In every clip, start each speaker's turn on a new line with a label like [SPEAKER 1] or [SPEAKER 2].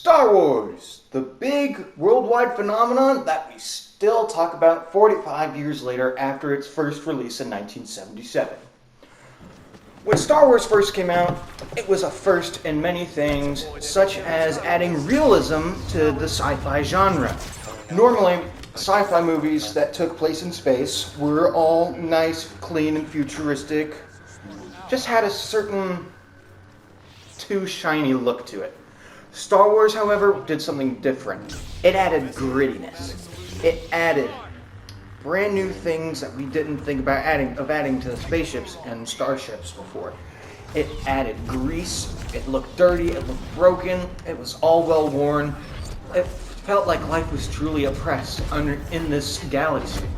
[SPEAKER 1] Star Wars, the big worldwide phenomenon that we still talk about 45 years later after its first release in 1977. When Star Wars first came out, it was a first in many things, such as adding realism to the sci-fi genre. Normally, sci-fi movies that took place in space were all nice, clean, and futuristic, just had a certain too shiny look to it. Star Wars, however, did something different. It added grittiness. It added brand new things that we didn't think about adding to the spaceships and starships before. It added grease. It looked dirty. It looked broken. It was all well worn. It felt like life was truly oppressed in this galaxy.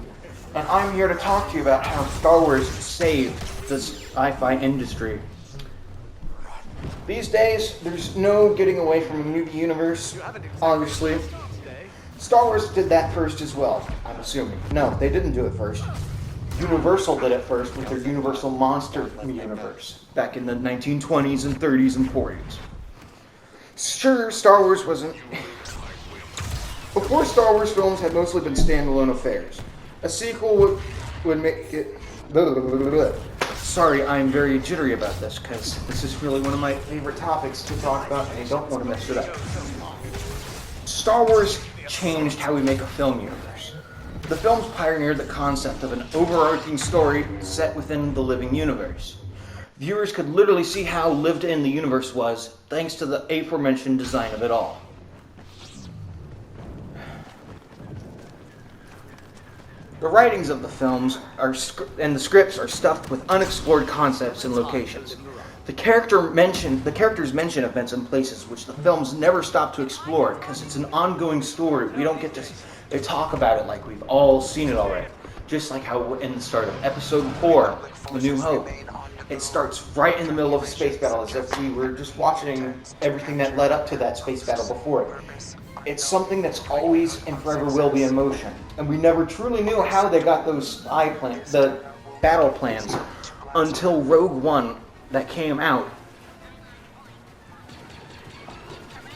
[SPEAKER 1] And I'm here to talk to you about how Star Wars saved the sci-fi industry. These days, there's no getting away from a movie universe, obviously. Star Wars did that first as well, I'm assuming. No, they didn't do it first. Universal did it first with their Universal Monster universe back in the 1920s and 30s and 40s. Sure, Star Wars wasn't... Before Star Wars films had mostly been standalone affairs. A sequel would make it... Sorry, I'm very jittery about this because this is really one of my favorite topics to talk about and I don't want to mess it up. Star Wars changed how we make a film universe. The films pioneered the concept of an overarching story set within the living universe. Viewers could literally see how lived in the universe was thanks to the aforementioned design of it all. The writings of the films and the scripts are stuffed with unexplored concepts and locations. The characters mention events and places which the films never stop to explore because it's an ongoing story. We don't get to talk about it like we've all seen it already. Just like how in the start of Episode 4, A New Hope, it starts right in the middle of a space battle as if we were just watching everything that led up to that space battle before it. It's something that's always and forever will be in motion. And we never truly knew how they got those the battle plans until Rogue One that came out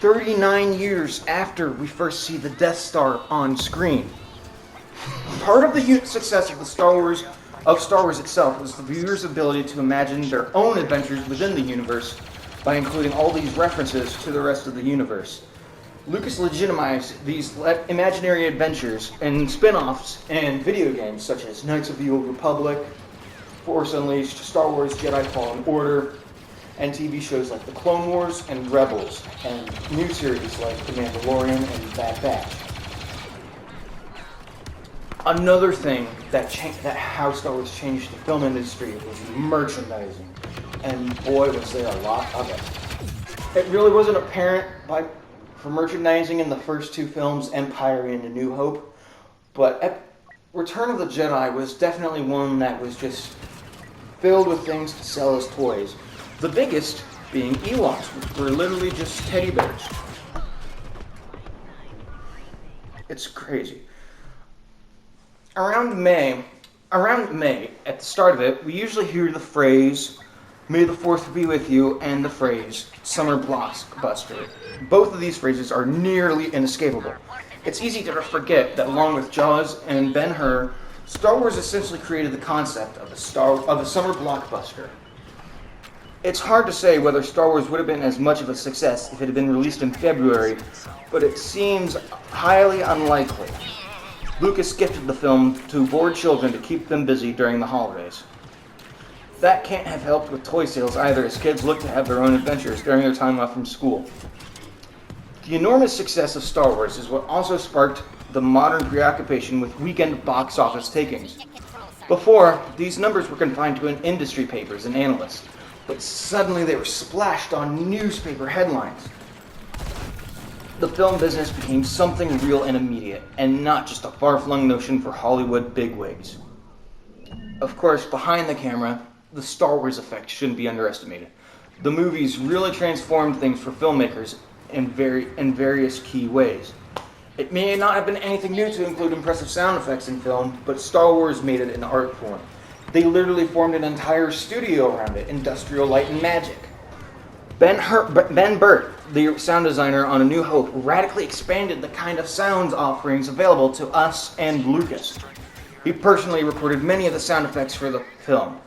[SPEAKER 1] 39 years after we first see the Death Star on screen. Part of the success of Star Wars itself was the viewer's ability to imagine their own adventures within the universe by including all these references to the rest of the universe. Lucas legitimized these imaginary adventures and spin-offs and video games such as Knights of the Old Republic, Force Unleashed, Star Wars Jedi Fallen Order, and TV shows like The Clone Wars and Rebels, and new series like The Mandalorian and Bad Batch. Another thing that how Star Wars changed the film industry was merchandising, and boy was there a lot of it. It really wasn't apparent for merchandising in the first two films, Empire and A New Hope, but Return of the Jedi was definitely one that was just filled with things to sell as toys. The biggest being Ewoks, which were literally just teddy bears. It's crazy. Around May, at the start of it, we usually hear the phrase, "May the Fourth be with you," and the phrase, "Summer Blockbuster." Both of these phrases are nearly inescapable. It's easy to forget that along with Jaws and Ben-Hur, Star Wars essentially created the concept of a summer blockbuster. It's hard to say whether Star Wars would have been as much of a success if it had been released in February, but it seems highly unlikely. Lucas gifted the film to bored children to keep them busy during the holidays. That can't have helped with toy sales either, as kids look to have their own adventures during their time off from school. The enormous success of Star Wars is what also sparked the modern preoccupation with weekend box office takings. Before, these numbers were confined to industry papers and analysts, but suddenly they were splashed on newspaper headlines. The film business became something real and immediate, and not just a far-flung notion for Hollywood bigwigs. Of course, behind the camera, the Star Wars effect shouldn't be underestimated. The movies really transformed things for filmmakers in various key ways. It may not have been anything new to include impressive sound effects in film, but Star Wars made it an art form. They literally formed an entire studio around it, Industrial Light and Magic. Ben Burtt the sound designer on A New Hope, radically expanded the kind of sounds offerings available to us and Lucas. He personally recorded many of the sound effects for the film.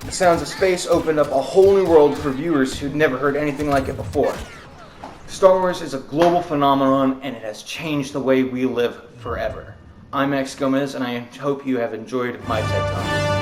[SPEAKER 1] The Sounds of Space opened up a whole new world for viewers who'd never heard anything like it before. Star Wars is a global phenomenon, and it has changed the way we live forever. I'm Max Gomez, and I hope you have enjoyed my TED Talk.